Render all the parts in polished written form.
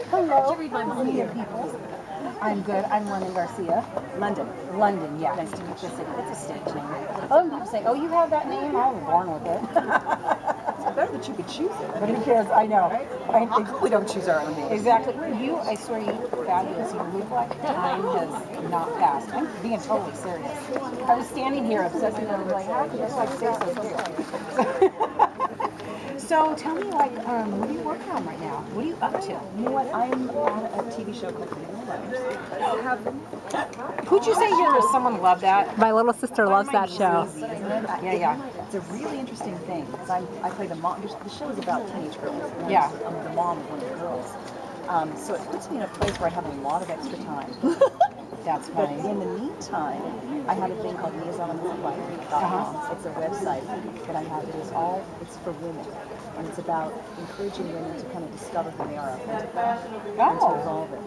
Hello, Nia Peeples. I'm good. I'm London Garcia. London. London, yeah. Nice to meet you. It's a stage name. Other people say, "Oh, you have that name? I was born with it." It's better that you could choose it. But who cares? I know. How come we don't choose our own names? Exactly. You, I swear, you look fabulous. You look like time has not passed. I'm being totally serious. I was standing here obsessing over, like, how could this like stay so serious? So tell me, like, what are you working on right now? What are you up to? You know what? I'm on a TV show called Genii. Who'd you say someone loved that? My little sister loves that show. Yeah. It's a really interesting thing because I play the mom. The show is about teenage girls. And Yeah. I'm the mom of one of the girls. So it puts me in a place where I have a lot of extra time. That's But funny. in the meantime, I have a thing called nia's.com. It's a website that I have. It's for women. And it's about encouraging women to kind of discover who they are authentically and to evolve it.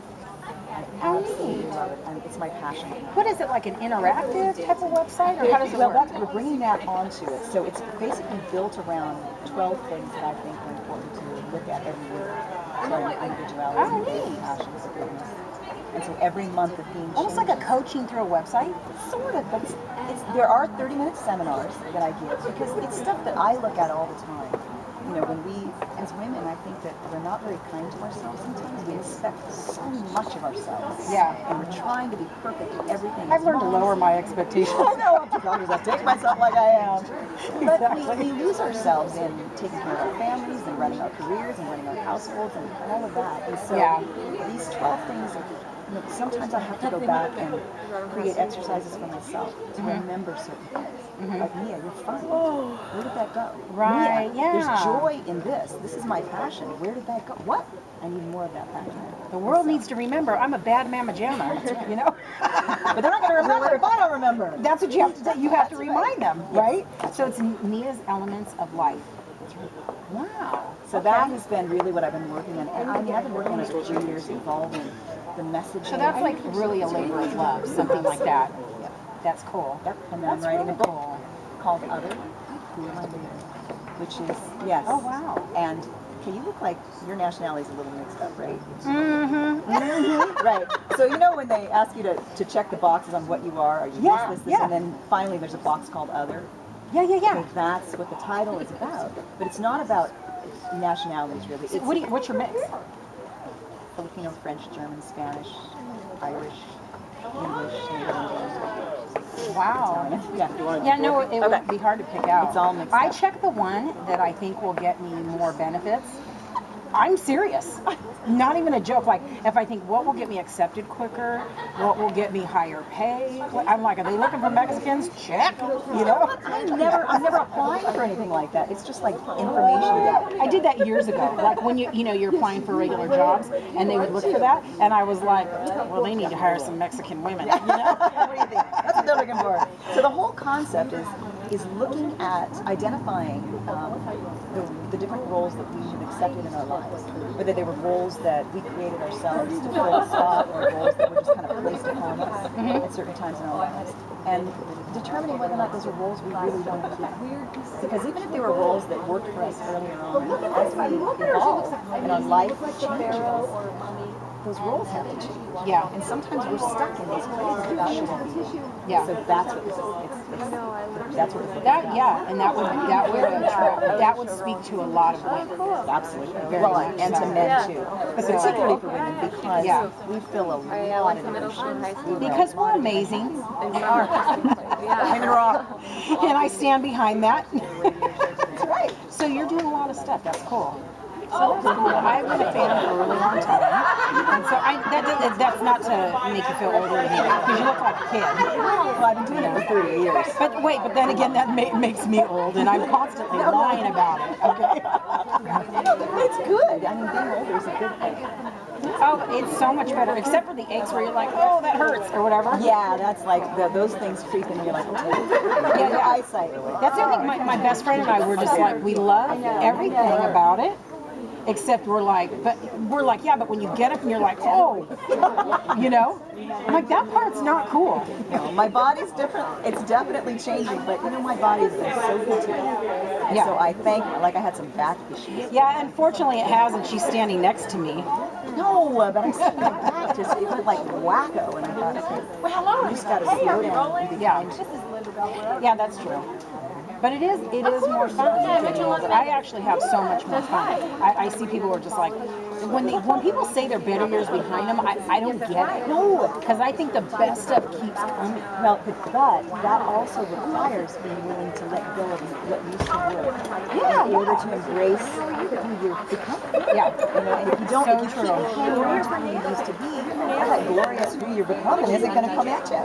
I absolutely love it. And it's my passion. What is it, like an interactive type of website, or how does it Well, work? we're bringing that onto it. So it's basically built around 12 things that I think are important to look at every year. Starting with individuality, passions, goodness. And so every month the theme Almost like a changes. coaching through a website? Sort of, but there are 30-minute seminars that I give because it's stuff that I look at all the time. You know, when we, as women, I think that we're not very kind to ourselves sometimes. We expect so much of ourselves. Yeah. And we're trying to be perfect at everything. I've learned to lower my expectations. I know, I take myself like I am. But Exactly. we lose ourselves in taking care of our families and running our careers and running our households and all of that. And so these 12 things, sometimes I have to go back and create exercises for myself to remember certain things. Like, Nia, you're fine. Where did that go? Right, Nia, yeah. there's joy in this. This is my passion. Where did that go? What? I need more of that passion. The world needs to remember I'm a bad mamma jamma, you know? But they're not going to remember if I don't remember. That's what you have to do. You have to remind them, right? So it's Nia's Elements of Life. Wow. So that has been really what I've been working on. And I mean, I've been working on it for 2 years, evolving the message. So that's like really a labor of love, something like that. That's cool. Yep. And then I'm writing a book called Other, Who Am I Leaving? Which is, yes. Oh, wow. And you look like your nationality's a little mixed up, right? Mm-hmm. Right. So you know when they ask you to check the boxes on what you are you this, and then finally there's a box called Other. Yeah. So that's what the title is about. But it's not about nationalities, really. So what's your mix? Filipino, French, German, Spanish, Irish, English, Native Indian. Wow. Italian. Yeah, no, it would be hard to pick out. It's all mixed I up. check the one that I think will get me more benefits. I'm serious. Not even a joke. Like, if I think what will get me accepted quicker, what will get me higher pay, I'm like, are they looking for Mexicans? Check. You know? I'm never applying for anything like that. It's just like information gathering. I did that years ago. Like when you're applying for regular jobs, and they would look for that, and I was like, well, they need to hire some Mexican women. You know? What do you think? That's what they're looking for. So the whole concept is looking at identifying the different roles that we have accepted in our lives, whether they were roles that we created ourselves to fill a spot or roles that were just kind of placed upon us at certain times in our lives, and determining whether or not those are roles we really want to keep. Because even if they were roles that worked for us earlier on, as we evolve and our life changes, those roles have to change. Yeah. And sometimes we're stuck in these places that shouldn't be. Yeah. So that's what that's what it's Yeah, and that would speak to a lot of women. absolutely. Very Well, much and so. to men too. But particularly for women because we feel a lot of emotions. Because we're amazing. We are. Women rock. And I stand behind that. That's right. So you're doing a lot of stuff. That's cool. So that's cool. I've been a fan for a really long time. And so that's not to make you feel older than you, because you look like a kid. Well, I've been doing it for 30 years. But then again, that makes me old, and I'm constantly lying about it. Okay. It's good. I mean, being older is a good thing. Oh, it's so much better, except for the aches where you're like, oh, that hurts, or whatever. Yeah, that's like those things creep in and you're like, okay. Yeah, your eyesight. That's the other thing. My best friend and I were just like, we love everything about it, Except we're like, yeah, but when you get up and you're like, oh, you know? I'm like, that part's not cool. No, my body's different. It's definitely changing, but you know, my body's been so good to me. And so I thank, like I had some back issues. Yeah, unfortunately it hasn't. She's standing next to me. No, but I see my back just, it went like wacko, and I thought, okay, well, you just got to slow down and be kind. Yeah, that's true. But it is more fun. I actually have so much more fun. I see people who are just like, when people say they're better years behind them, I don't get it. No, because I think the best stuff keeps coming. well, but that also requires being willing to let go of what used to work. Yeah, in order to embrace who you're becoming. Yeah, you know, and if you don't, so if you true. keep hanging on to who you used to be, that glorious who you're becoming isn't going to come at you.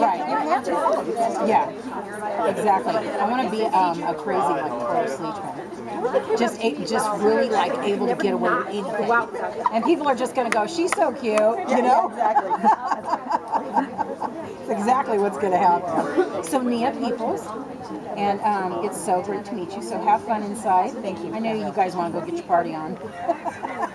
Right. Your hands are full. You can't do it. Yeah, exactly. I want to be a crazy like pro sleechman. Just really like able to get away with anything. And people are just going to go, she's so cute, you know? Exactly. It's exactly what's going to happen. So Nia Peeples, and it's so great to meet you. So have fun inside. Thank you. I know you guys want to go get your party on.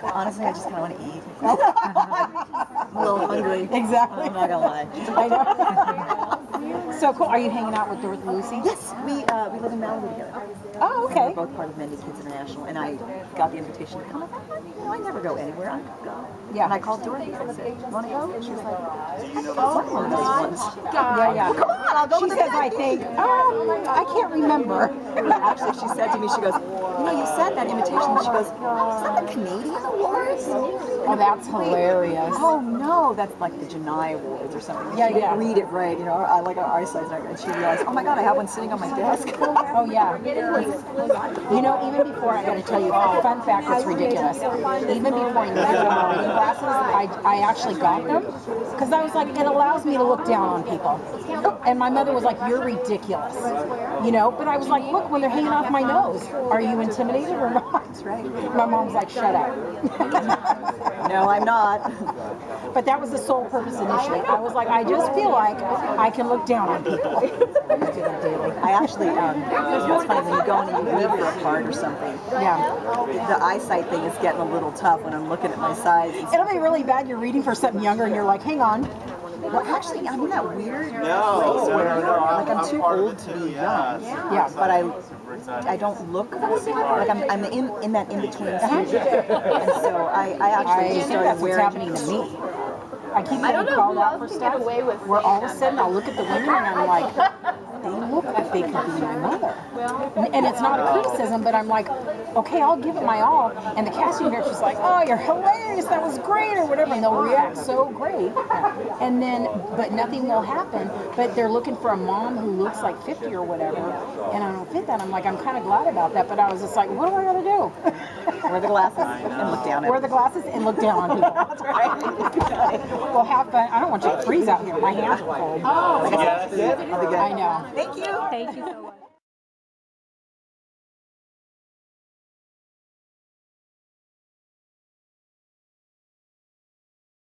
Honestly, I just kind of want to eat. I'm a little hungry. Exactly. I'm not gonna lie. I know. So cool. Are you hanging out with Lucy? Yes, we live in Malibu together. Oh, okay. We're both part of Mendy Kids International, and I got the invitation to come. I never go anywhere. I could go. Yeah. And I called Dorothy and said, "You want to go?" And she was like, "Oh, one of those ones." Yeah. Come on, I'll go She with says, the I think, I can't remember. Actually, she said to me, she goes, "You know, you sent that invitation." And she goes, "Is that the Canadian Awards?" Oh, that's hilarious. Oh no, that's like the Genii Awards or something. Yeah, she didn't yeah. read it right. You know, I like our eyesight's not good. And she realized, oh my God, I have one sitting on my desk. Oh, yeah. You know, even before, I got to tell you, a fun fact that's ridiculous. Even before I knew my reading glasses, I actually got them because I was like, it allows me to look down on people. And my mother was like, you're ridiculous. You know, but I was like, look, when they're hanging off my nose, are you intimidated or not? That's right. My mom's like, shut up. No, I'm not. But that was the sole purpose initially. I was like, I just feel like I can look down on people. I just do that daily. I actually, you know, it's funny when you go in and you read for a part or something. Yeah. The eyesight thing is getting a little tough when I'm looking at my size. It'll be really bad. You're reading for something younger and you're like, hang on. Well, actually, I'm in that weird place where, like, I'm too old to be young. Yeah. But I don't look like I'm in that in between stage. And so I actually just I think started that's what's wearing. happening to me. I keep getting called out for stuff where all of a sudden I'll look at the women and I'm like, they look like they could be my mother. And it's not a criticism, but I'm like, okay, I'll give it my all. And the casting director's like, oh, you're hilarious, that was great, or whatever. And they'll react so great. And then, but nothing will happen. But they're looking for a mom who looks like 50 or whatever. And I don't fit that. I'm like, I'm kind of glad about that. But I was just like, what do I got to do? Wear the glasses and look down at Wear the glasses and look down on people. That's right. Well, have fun. I don't want you to freeze out here. My hands are cold. Oh, yeah, that's it. I know. Thank you. Thank you so much.